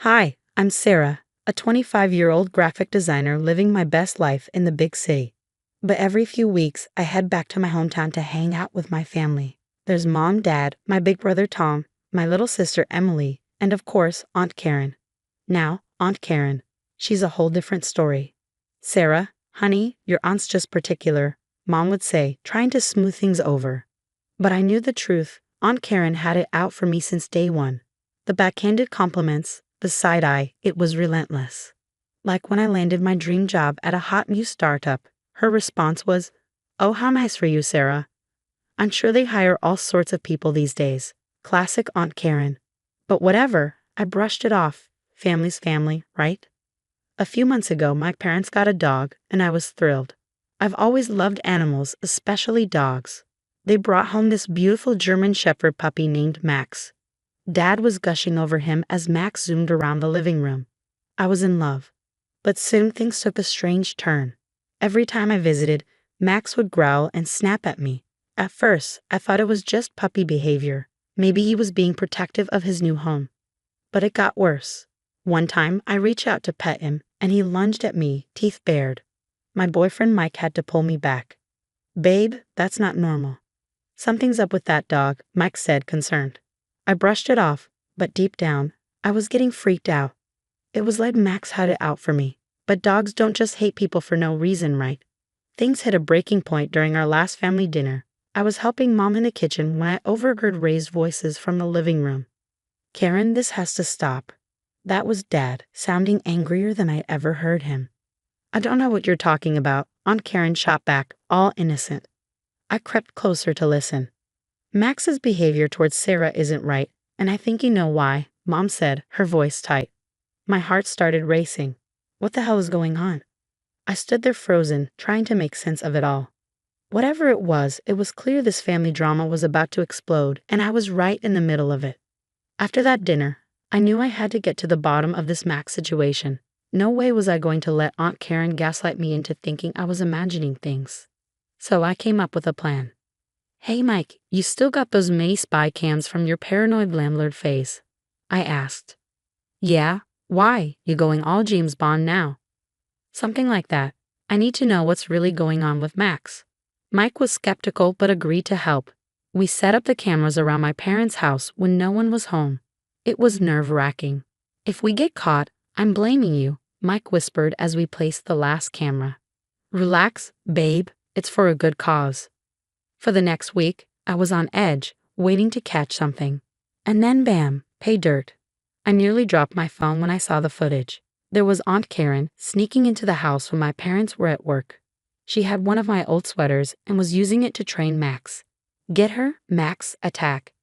Hi, I'm Sarah, a 25-year-old graphic designer living my best life in the big city. But every few weeks, I head back to my hometown to hang out with my family. There's mom, dad, my big brother Tom, my little sister Emily, and of course, Aunt Karen. Now, Aunt Karen. She's a whole different story. Sarah, honey, your aunt's just particular, Mom would say, trying to smooth things over. But I knew the truth. Aunt Karen had it out for me since day one. The backhanded compliments, the side eye, it was relentless. Like when I landed my dream job at a hot new startup, her response was, "Oh, how nice for you, Sarah. I'm sure they hire all sorts of people these days." Classic Aunt Karen. But whatever, I brushed it off. Family's family, right? A few months ago, my parents got a dog, and I was thrilled. I've always loved animals, especially dogs. They brought home this beautiful German Shepherd puppy named Max. Dad was gushing over him as Max zoomed around the living room. I was in love. But soon things took a strange turn. Every time I visited, Max would growl and snap at me. At first, I thought it was just puppy behavior. Maybe he was being protective of his new home. But it got worse. One time, I reached out to pet him, and he lunged at me, teeth bared. My boyfriend Mike had to pull me back. "Babe, that's not normal." "Something's up with that dog," Mike said, concerned. I brushed it off, but deep down, I was getting freaked out. It was like Max had it out for me. But dogs don't just hate people for no reason, right? Things hit a breaking point during our last family dinner. I was helping Mom in the kitchen when I overheard raised voices from the living room. "Karen, this has to stop." That was Dad, sounding angrier than I'd ever heard him. "I don't know what you're talking about," Aunt Karen shot back, all innocent. I crept closer to listen. "Max's behavior towards Sarah isn't right, and I think you know why," Mom said, her voice tight. My heart started racing. What the hell was going on? I stood there frozen, trying to make sense of it all. Whatever it was clear this family drama was about to explode, and I was right in the middle of it. After that dinner, I knew I had to get to the bottom of this Max situation. No way was I going to let Aunt Karen gaslight me into thinking I was imagining things. So I came up with a plan. "Hey Mike, you still got those mini spy cams from your paranoid landlord phase?" I asked. "Yeah, why? You going all James Bond now?" "Something like that. I need to know what's really going on with Max." Mike was skeptical but agreed to help. We set up the cameras around my parents' house when no one was home. It was nerve-wracking. "If we get caught, I'm blaming you," Mike whispered as we placed the last camera. "Relax, babe. It's for a good cause." For the next week, I was on edge, waiting to catch something. And then bam, pay dirt. I nearly dropped my phone when I saw the footage. There was Aunt Karen sneaking into the house when my parents were at work. She had one of my old sweaters and was using it to train Max. Get her? Max, attack.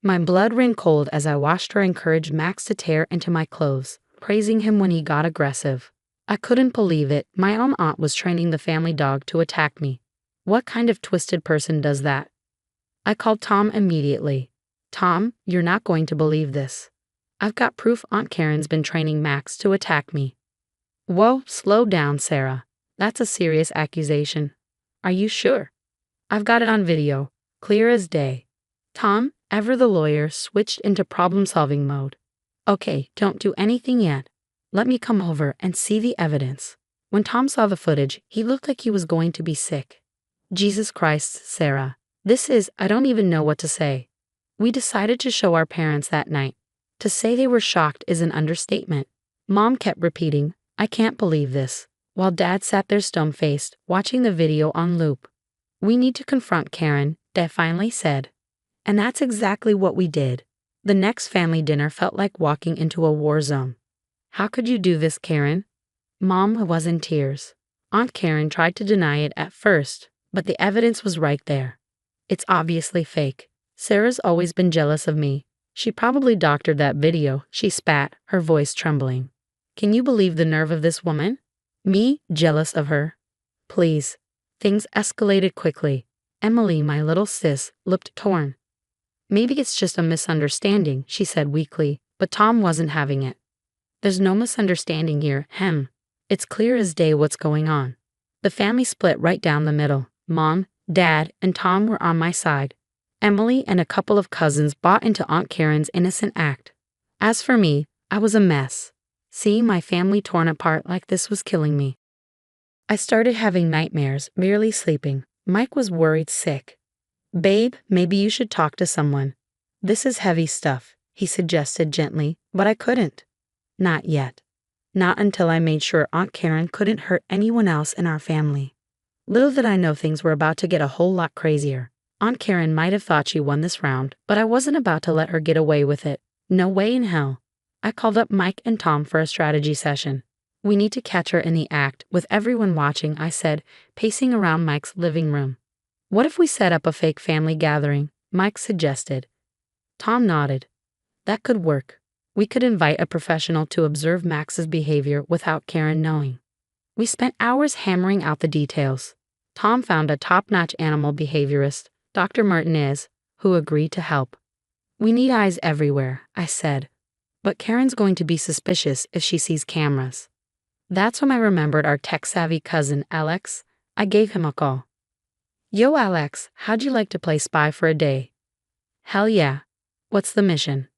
My blood ran cold as I watched her encourage Max to tear into my clothes, praising him when he got aggressive. I couldn't believe it. My own aunt was training the family dog to attack me. What kind of twisted person does that? I called Tom immediately. "Tom, you're not going to believe this. I've got proof Aunt Karen's been training Max to attack me." "Whoa, slow down, Sarah. That's a serious accusation." "Are you sure?" "I've got it on video, clear as day." Tom, ever the lawyer, switched into problem-solving mode. "Okay, don't do anything yet. Let me come over and see the evidence." When Tom saw the footage, he looked like he was going to be sick. Jesus Christ, Sarah. I don't even know what to say. We decided to show our parents that night. To say they were shocked is an understatement. Mom kept repeating, "I can't believe this," while Dad sat there stone-faced, watching the video on loop. "We need to confront Karen," Dad finally said. And that's exactly what we did. The next family dinner felt like walking into a war zone. "How could you do this, Karen?" Mom was in tears. Aunt Karen tried to deny it at first, but the evidence was right there. "It's obviously fake. Sarah's always been jealous of me. She probably doctored that video," she spat, her voice trembling. "Can you believe the nerve of this woman? Me, jealous of her? Please." Things escalated quickly. Emily, my little sis, looked torn. "Maybe it's just a misunderstanding," she said weakly, but Tom wasn't having it. "There's no misunderstanding here, It's clear as day what's going on." The family split right down the middle. Mom, Dad, and Tom were on my side. Emily and a couple of cousins bought into Aunt Karen's innocent act. As for me, I was a mess. Seeing my family torn apart like this was killing me. I started having nightmares, barely sleeping. Mike was worried sick. Babe, maybe you should talk to someone. This is heavy stuff, he suggested gently, but I couldn't. Not yet. Not until I made sure Aunt Karen couldn't hurt anyone else in our family. Little did I know things were about to get a whole lot crazier. Aunt Karen might have thought she won this round, but I wasn't about to let her get away with it. No way in hell. I called up Mike and Tom for a strategy session. We need to catch her in the act, with everyone watching, I said, pacing around Mike's living room. What if we set up a fake family gathering? Mike suggested. Tom nodded. That could work. We could invite a professional to observe Max's behavior without Karen knowing. We spent hours hammering out the details. Tom found a top-notch animal behaviorist, Dr. Martinez, who agreed to help. We need eyes everywhere, I said. But Karen's going to be suspicious if she sees cameras. That's when I remembered our tech-savvy cousin, Alex. I gave him a call. Yo, Alex, how'd you like to play spy for a day? Hell yeah. What's the mission?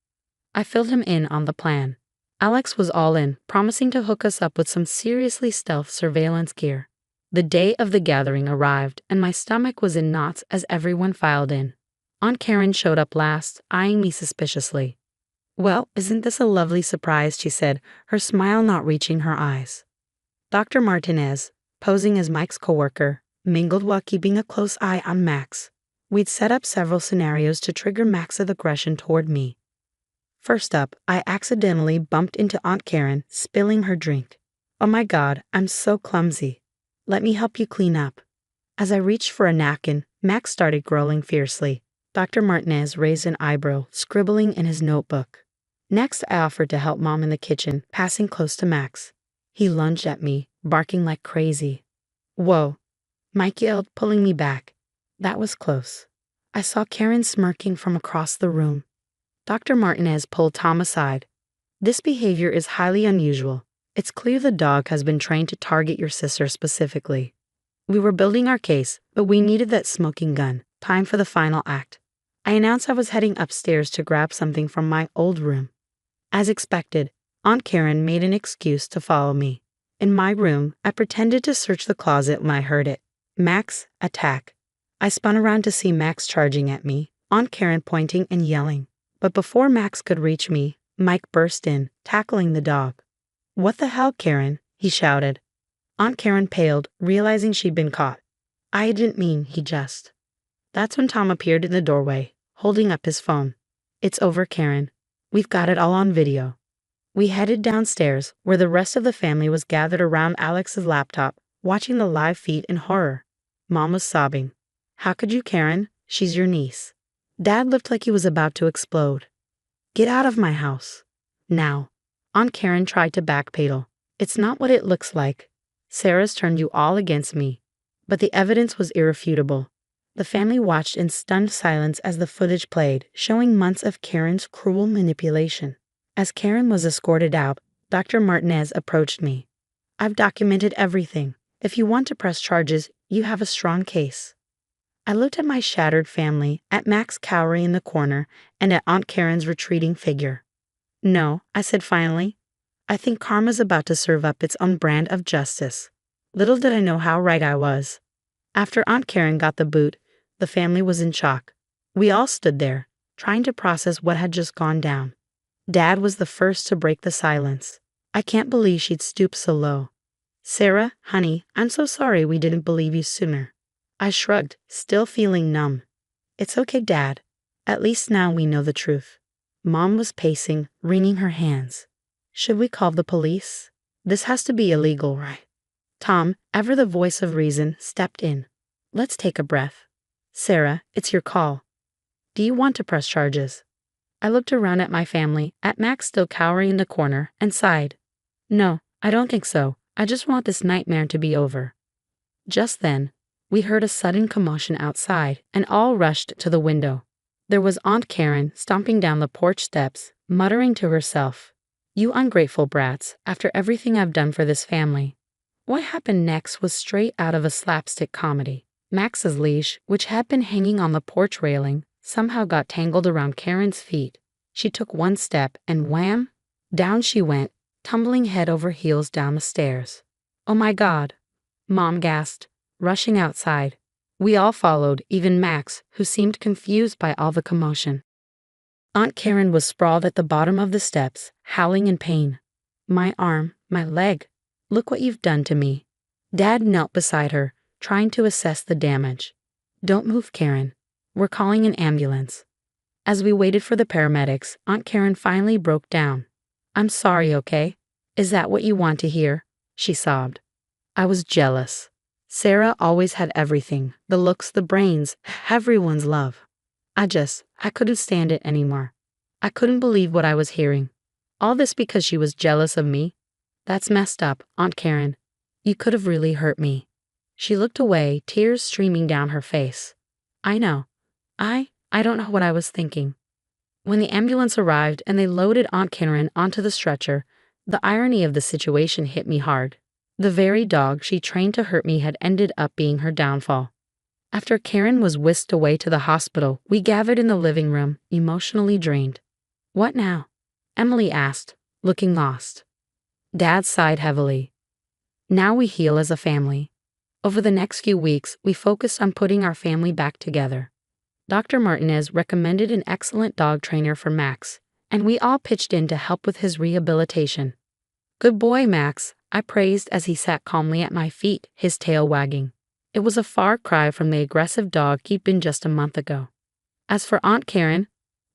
I filled him in on the plan. Alex was all in, promising to hook us up with some seriously stealth surveillance gear. The day of the gathering arrived, and my stomach was in knots as everyone filed in. Aunt Karen showed up last, eyeing me suspiciously. Well, isn't this a lovely surprise, she said, her smile not reaching her eyes. Dr. Martinez, posing as Mike's coworker, mingled while keeping a close eye on Max. We'd set up several scenarios to trigger Max's aggression toward me. First up, I accidentally bumped into Aunt Karen, spilling her drink. Oh my God, I'm so clumsy. Let me help you clean up. As I reached for a napkin, Max started growling fiercely. Dr. Martinez raised an eyebrow, scribbling in his notebook. Next, I offered to help Mom in the kitchen, passing close to Max. He lunged at me, barking like crazy. Whoa, Mike yelled, pulling me back. That was close. I saw Karen smirking from across the room. Dr. Martinez pulled Tom aside. This behavior is highly unusual. It's clear the dog has been trained to target your sister specifically. We were building our case, but we needed that smoking gun. Time for the final act. I announced I was heading upstairs to grab something from my old room. As expected, Aunt Karen made an excuse to follow me. In my room, I pretended to search the closet when I heard it. Max, attack. I spun around to see Max charging at me, Aunt Karen pointing and yelling. But before Max could reach me, Mike burst in, tackling the dog. What the hell, Karen? He shouted. Aunt Karen paled, realizing she'd been caught. I didn't mean, he just. That's when Tom appeared in the doorway, holding up his phone. It's over, Karen. We've got it all on video. We headed downstairs, where the rest of the family was gathered around Alex's laptop, watching the live feed in horror. Mom was sobbing. How could you, Karen? She's your niece. Dad looked like he was about to explode. Get out of my house. Now. Aunt Karen tried to backpedal. It's not what it looks like. Sarah's turned you all against me. But the evidence was irrefutable. The family watched in stunned silence as the footage played, showing months of Karen's cruel manipulation. As Karen was escorted out, Dr. Martinez approached me. I've documented everything. If you want to press charges, you have a strong case. I looked at my shattered family, at Max cowering in the corner, and at Aunt Karen's retreating figure. No, I said finally. I think karma's about to serve up its own brand of justice. Little did I know how right I was. After Aunt Karen got the boot, the family was in shock. We all stood there, trying to process what had just gone down. Dad was the first to break the silence. I can't believe she'd stoop so low. Sarah, honey, I'm so sorry we didn't believe you sooner. I shrugged, still feeling numb. It's okay, Dad. At least now we know the truth. Mom was pacing, wringing her hands. Should we call the police? This has to be illegal, right? Tom, ever the voice of reason, stepped in. Let's take a breath. Sarah, it's your call. Do you want to press charges? I looked around at my family, at Max still cowering in the corner, and sighed. No, I don't think so. I just want this nightmare to be over. Just then, we heard a sudden commotion outside, and all rushed to the window. There was Aunt Karen stomping down the porch steps, muttering to herself, You ungrateful brats, after everything I've done for this family. What happened next was straight out of a slapstick comedy. Max's leash, which had been hanging on the porch railing, somehow got tangled around Karen's feet. She took one step, and wham! Down she went, tumbling head over heels down the stairs. "Oh my God!" Mom gasped, rushing outside. We all followed, even Max, who seemed confused by all the commotion. Aunt Karen was sprawled at the bottom of the steps, howling in pain. "My arm, my leg. Look what you've done to me." Dad knelt beside her, trying to assess the damage. "Don't move, Karen. We're calling an ambulance." As we waited for the paramedics, Aunt Karen finally broke down. "I'm sorry, okay? Is that what you want to hear?" she sobbed. I was jealous. Sarah always had everything, the looks, the brains, everyone's love. I couldn't stand it anymore. I couldn't believe what I was hearing. All this because she was jealous of me? That's messed up, Aunt Karen. You could have really hurt me. She looked away, tears streaming down her face. I know. I don't know what I was thinking. When the ambulance arrived and they loaded Aunt Karen onto the stretcher, the irony of the situation hit me hard. The very dog she trained to hurt me had ended up being her downfall. After Karen was whisked away to the hospital, we gathered in the living room, emotionally drained. "What now?" Emily asked, looking lost. Dad sighed heavily. "Now we heal as a family." Over the next few weeks, we focused on putting our family back together. Dr. Martinez recommended an excellent dog trainer for Max, and we all pitched in to help with his rehabilitation. "Good boy, Max," I praised as he sat calmly at my feet, his tail wagging. It was a far cry from the aggressive dog he'd been just a month ago. As for Aunt Karen,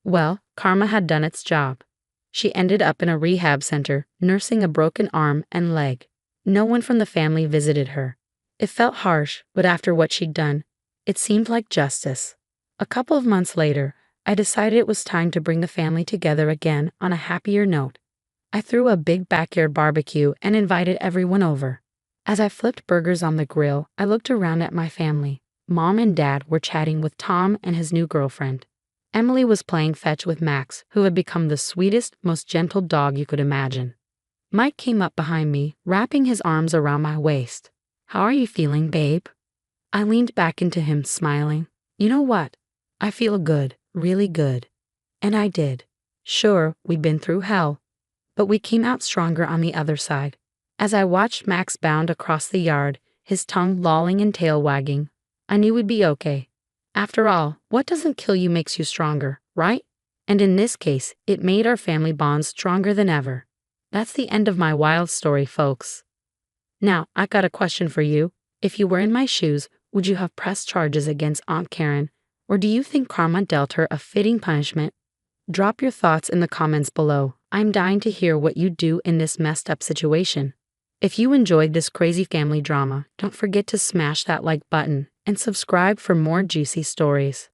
well, karma had done its job. She ended up in a rehab center, nursing a broken arm and leg. No one from the family visited her. It felt harsh, but after what she'd done, it seemed like justice. A couple of months later, I decided it was time to bring the family together again on a happier note. I threw a big backyard barbecue and invited everyone over. As I flipped burgers on the grill, I looked around at my family. Mom and Dad were chatting with Tom and his new girlfriend. Emily was playing fetch with Max, who had become the sweetest, most gentle dog you could imagine. Mike came up behind me, wrapping his arms around my waist. "How are you feeling, babe?" I leaned back into him, smiling. "You know what? I feel good, really good." And I did. Sure, we'd been through hell, but we came out stronger on the other side. As I watched Max bound across the yard, his tongue lolling and tail wagging, I knew we'd be okay. After all, what doesn't kill you makes you stronger, right? And in this case, it made our family bonds stronger than ever. That's the end of my wild story, folks. Now, I got a question for you. If you were in my shoes, would you have pressed charges against Aunt Karen? Or do you think karma dealt her a fitting punishment? Drop your thoughts in the comments below. I'm dying to hear what you'd do in this messed up situation. If you enjoyed this crazy family drama, don't forget to smash that like button and subscribe for more juicy stories.